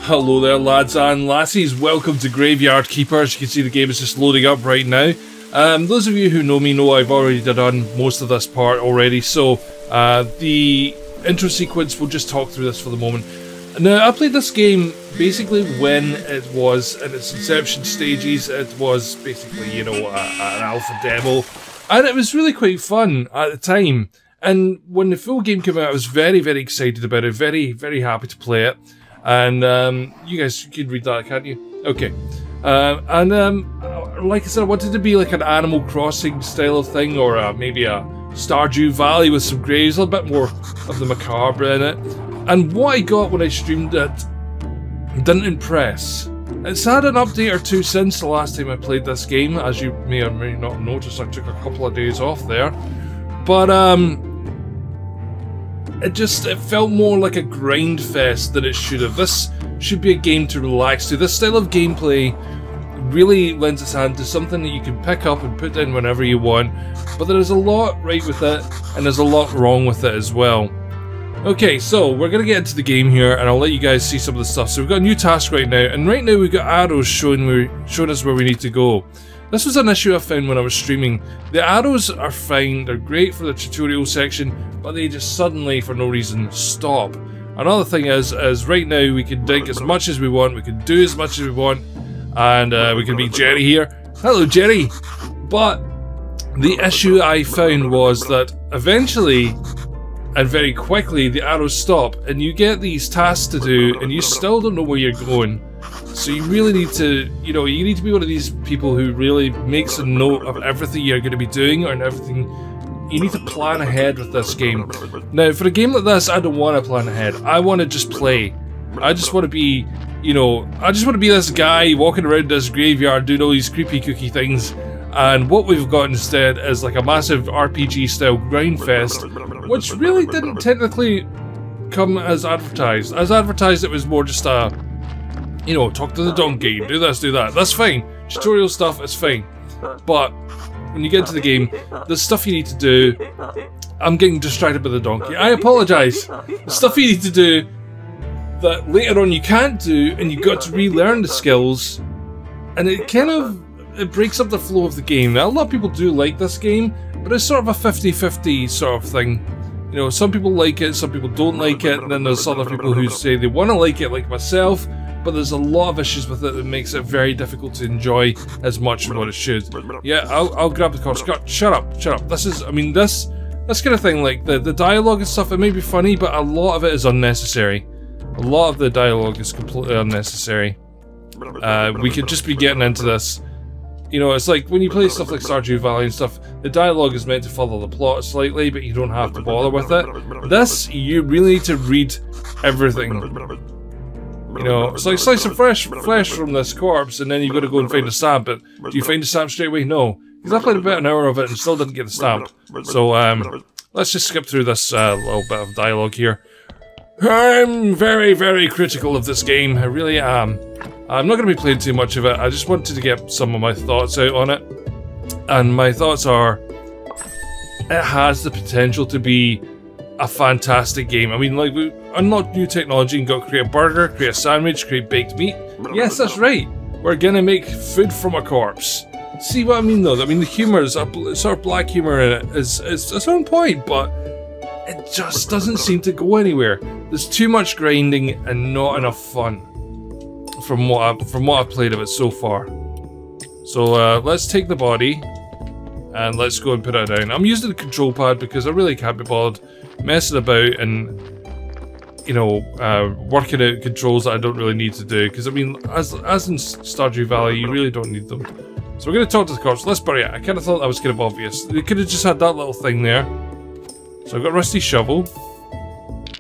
Hello there lads and lassies, welcome to Graveyard Keeper. As you can see, the game is just loading up right now. Those of you who know me know I've already done most of this part already, so the intro sequence, we'll just talk through this for the moment. Now, I played this game basically when it was in its inception stages. It was basically, you know, an alpha demo, and it was really quite fun at the time. And when the full game came out, I was very, very excited about it, very, very happy to play it. And you guys can read that, can't you? Okay. Like I said, I wanted to be like an Animal Crossing style of thing, or maybe a Stardew Valley with some graves, a little bit more of the macabre in it. And what I got when I streamed it didn't impress. It's had an update or two since the last time I played this game, as you may or may not notice. I took a couple of days off there, but it felt more like a grind fest than it should have. This should be a game to relax to. This style of gameplay really lends its hand to something that you can pick up and put in whenever you want, but there's a lot right with it, and there's a lot wrong with it as well. Okay, so we're going to get into the game here, and I'll let you guys see some of the stuff. So we've got a new task right now, and right now we've got arrows showing us where we need to go. This was an issue I found when I was streaming. The arrows are fine, they're great for the tutorial section, but they just suddenly, for no reason, stop. Another thing is right now we can dig as much as we want, we can do as much as we want, and we can meet Jerry here. Hello, Jerry! But the issue I found was that eventually, and very quickly, the arrows stop, and you get these tasks to do, and you still don't know where you're going. So you really need to, you know, you need to be one of these people who really makes a note of everything you're going to be doing, or everything. You need to plan ahead with this game. Now, for a game like this, I don't want to plan ahead. I want to just play. I just want to be, you know, I just want to be this guy walking around this graveyard doing all these creepy cookie things. And what we've got instead is like a massive RPG-style grind fest, which really didn't technically come as advertised. As advertised, it was more just a, you know, talk to the donkey, do this, do that. That's fine. Tutorial stuff is fine. But when you get into the game, there's stuff you need to do. I'm getting distracted by the donkey. I apologise. The stuff you need to do that later on you can't do, and you've got to relearn the skills. And it kind of, it breaks up the flow of the game. Now, a lot of people do like this game, but it's sort of a 50-50 sort of thing. You know, some people like it, some people don't like it, and then there's other people who say they want to like it, like myself, but there's a lot of issues with it that makes it very difficult to enjoy as much as what it should. Yeah, I'll grab the corpse. Shut up. This is, I mean, this kind of thing, like the dialogue and stuff, it may be funny, but a lot of it is unnecessary. A lot of the dialogue is completely unnecessary. We could just be getting into this. You know, it's like when you play stuff like Stardew Valley and stuff, the dialogue is meant to follow the plot slightly, but you don't have to bother with it. This, you really need to read everything. You know, it's like slice of flesh from this corpse, and then you've got to go and find a stamp. But do you find the stamp straight away? No. Because I played about an hour of it and still didn't get the stamp. So, let's just skip through this little bit of dialogue here. I'm very, very critical of this game. I really am. I'm not going to be playing too much of it. I just wanted to get some of my thoughts out on it. And my thoughts are, it has the potential to be a fantastic game. I mean, like, we unlocked new technology and got to create a burger, create a sandwich, create baked meat. Yes, that's right. We're gonna make food from a corpse. See what I mean, though? I mean, the humour is sort of black humour in it is on point, but it just doesn't seem to go anywhere. There's too much grinding and not enough fun from what I've played of it so far. So let's take the body and let's go and put it down. I'm using the control pad because I really can't be bothered messing about and, you know, working out controls that I don't really need to do. Because I mean, as in Stardew Valley, you really don't need them. So we're going to talk to the corpse. Let's bury it. I kind of thought that was kind of obvious. They could have just had that little thing there. So I've got a rusty shovel.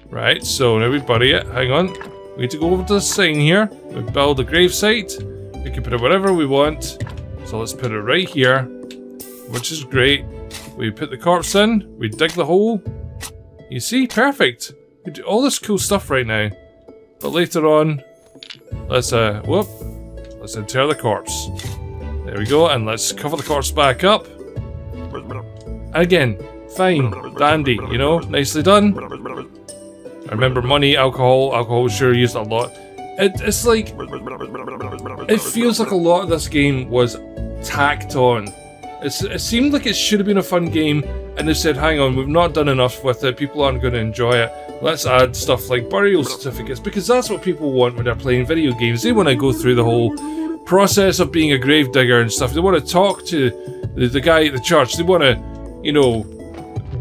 Right, so now we bury it. Hang on. We need to go over to the sign here. We build a grave site. We can put it wherever we want. So let's put it right here, which is great. We put the corpse in. We dig the hole. You see? Perfect. We do all this cool stuff right now. But later on, let's let's inter the corpse. There we go, and let's cover the corpse back up. Again, fine, dandy, you know, nicely done. I remember money, alcohol was sure used a lot. It's like, it feels like a lot of this game was tacked on. It seemed like it should have been a fun game, and they said, hang on, we've not done enough with it, people aren't going to enjoy it, let's add stuff like burial certificates, because that's what people want when they're playing video games. They want to go through the whole process of being a grave digger and stuff. They want to talk to the guy at the church. They want to, you know,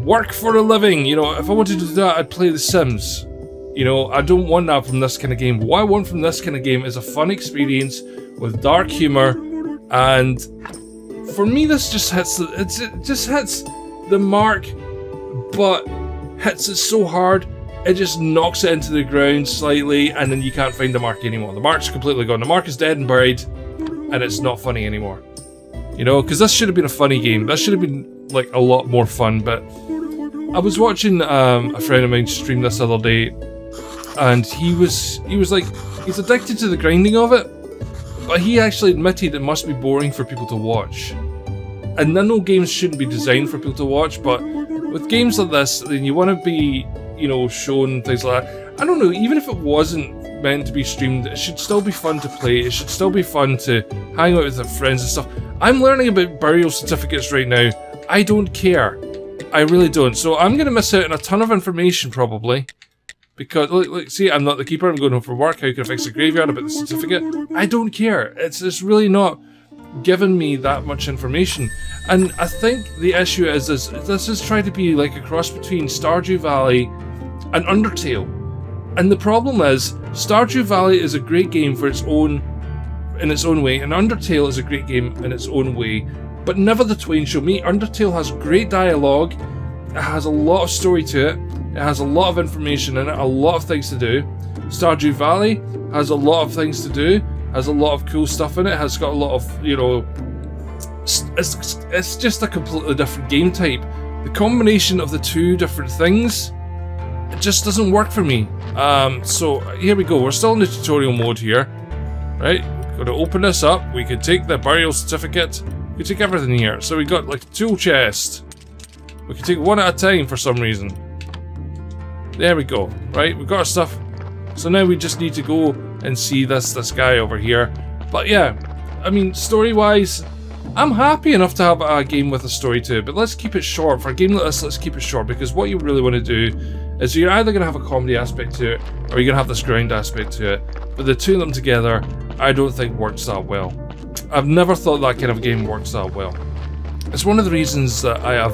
work for a living. You know, if I wanted to do that, I'd play The Sims. You know, I don't want that from this kind of game. What I want from this kind of game is a fun experience with dark humor, and for me, this just hits it just hits the mark, but hits it so hard it just knocks it into the ground slightly, and then you can't find the mark anymore. The mark's completely gone. The mark is dead and buried, and it's not funny anymore. You know, because this should have been a funny game. This should have been like a lot more fun. But I was watching a friend of mine stream this other day, and he was like, he's addicted to the grinding of it, but he actually admitted it must be boring for people to watch. And I know games shouldn't be designed for people to watch, but with games like this, then you want to be, you know, shown things like that. I don't know, even if it wasn't meant to be streamed, it should still be fun to play. It should still be fun to hang out with their friends and stuff. I'm learning about burial certificates right now. I don't care. I really don't. So I'm going to miss out on a ton of information probably. Because, look, see, I'm not the keeper, I'm going home from work, how can I fix the graveyard about the certificate? I don't care. It's really not given me that much information. And I think the issue is this is trying to be like a cross between Stardew Valley and Undertale. And the problem is, Stardew Valley is a great game for its own, in its own way, and Undertale is a great game in its own way, but never the twain shall meet. Undertale has great dialogue, it has a lot of story to it, it has a lot of information in it, a lot of things to do. Stardew Valley has a lot of things to do, has a lot of cool stuff in it, has got a lot of, you know, it's just a completely different game type. The combination of the two different things, it just doesn't work for me. So here we go, we're still in the tutorial mode here, right? We're going to open this up, we can take the burial certificate, we can take everything here. So we got like a tool chest, we can take one at a time for some reason. There we go, right, we've got our stuff. So now we just need to go and see this guy over here. But yeah, I mean, story-wise, I'm happy enough to have a game with a story to it, but let's keep it short. For a game like this, let's keep it short, because what you really want to do is you're either going to have a comedy aspect to it, or you're going to have this grind aspect to it. But the two of them together, I don't think works that well. I've never thought that kind of game works that well. It's one of the reasons that I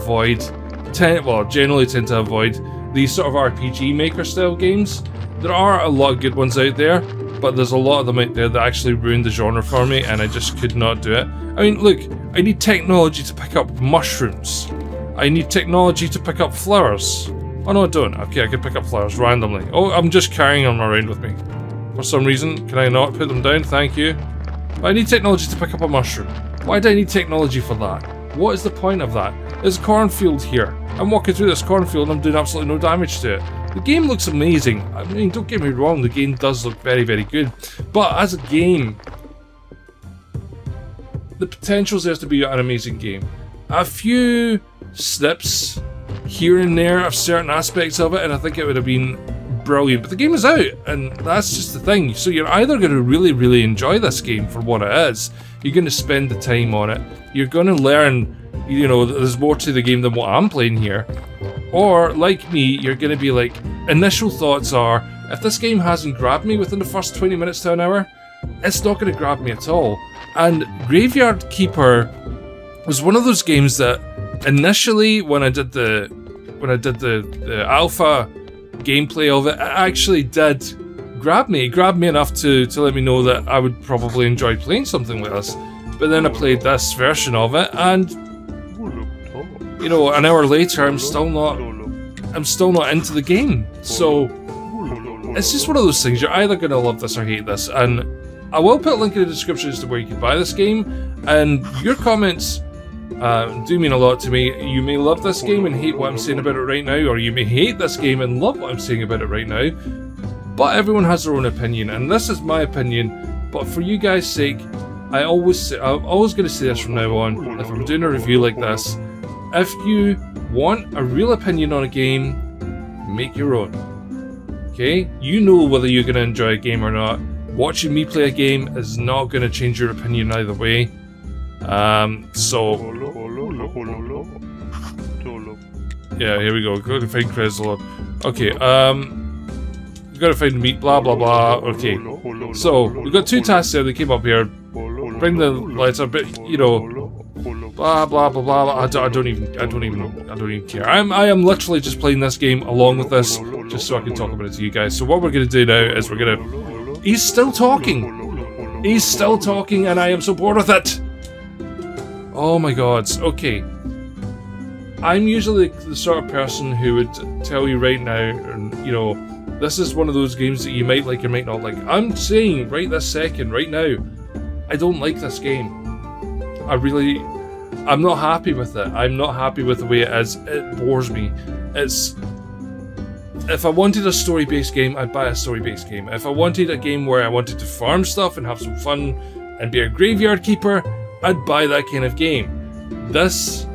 generally tend to avoid these sort of RPG Maker style games. There are a lot of good ones out there, but there's a lot of them out there that actually ruined the genre for me, and I just could not do it. I mean, look, I need technology to pick up mushrooms. I need technology to pick up flowers. Oh no, I don't. Okay, I can pick up flowers randomly. Oh, I'm just carrying them around with me. For some reason, can I not put them down? Thank you. But I need technology to pick up a mushroom. Why do I need technology for that? What is the point of that? There's a cornfield here. I'm walking through this cornfield and I'm doing absolutely no damage to it. The game looks amazing. I mean, don't get me wrong, the game does look very, very good. But as a game, the potential's there to be an amazing game. A few snips here and there of certain aspects of it, and I think it would have been brilliant. But the game is out, and that's just the thing. So you're either going to really, really enjoy this game for what it is, you're going to spend the time on it, you're going to learn, you know, there's more to the game than what I'm playing here. Or, like me, you're going to be like, initial thoughts are, if this game hasn't grabbed me within the first 20 minutes to an hour, it's not going to grab me at all. And Graveyard Keeper was one of those games that initially, when I did the alpha gameplay of it, it actually did grab me. It grabbed me enough to let me know that I would probably enjoy playing something like this. But then I played this version of it, and you know, an hour later, I'm still not into the game. So it's just one of those things. You're either gonna love this or hate this, and I will put a link in the description as to where you can buy this game. And your comments do mean a lot to me. You may love this game and hate what I'm saying about it right now, or you may hate this game and love what I'm saying about it right now. But everyone has their own opinion, and this is my opinion. But for you guys' sake, I'm always going to say this from now on. If I'm doing a review like this, if you want a real opinion on a game, make your own. Okay? You know whether you're going to enjoy a game or not. Watching me play a game is not going to change your opinion either way. So yeah, here we go. Go to find Kreslov. Okay, we gotta find meat, blah blah blah. Okay, so we've got 2 tasks there that came up here. Bring the letter, but you know, blah blah blah blah. I don't even care. I am literally just playing this game along with this, just so I can talk about it to you guys. So what we're gonna do now is we're gonna. He's still talking. He's still talking, and I am so bored with it. Oh my god. Okay. I'm usually the sort of person who would tell you right now, and you know, this is one of those games that you might like or might not like. I'm saying right this second, right now, I don't like this game. I'm not happy with it. I'm not happy with the way it is. It bores me. If I wanted a story-based game, I'd buy a story-based game. If I wanted a game where I wanted to farm stuff and have some fun and be a graveyard keeper, I'd buy that kind of game. This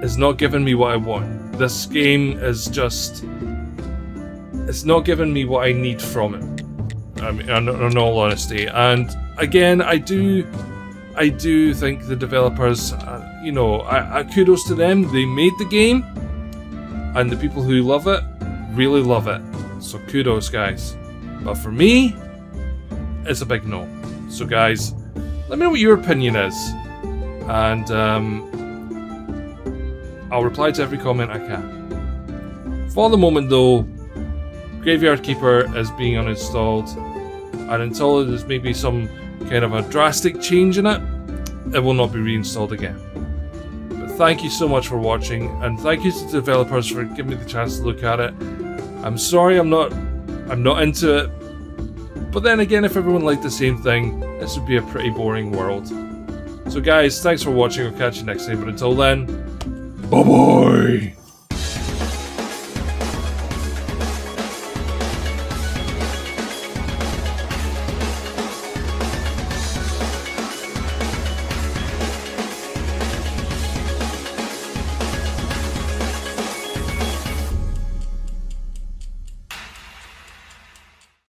is not giving me what I want. This game is just... It's not giving me what I need from it. I mean, in all honesty. And again, I do think the developers, you know, kudos to them. They made the game, and the people who love it really love it. So kudos, guys. But for me, it's a big no. So guys, let me know what your opinion is, and I'll reply to every comment I can. For the moment, though, Graveyard Keeper is being uninstalled, and until there's maybe some kind of a drastic change in it, it will not be reinstalled again. But thank you so much for watching, and thank you to the developers for giving me the chance to look at it. I'm sorry I'm not into it, but then again, if everyone liked the same thing, this would be a pretty boring world. So guys, thanks for watching. I'll catch you next time, but until then, bye bye!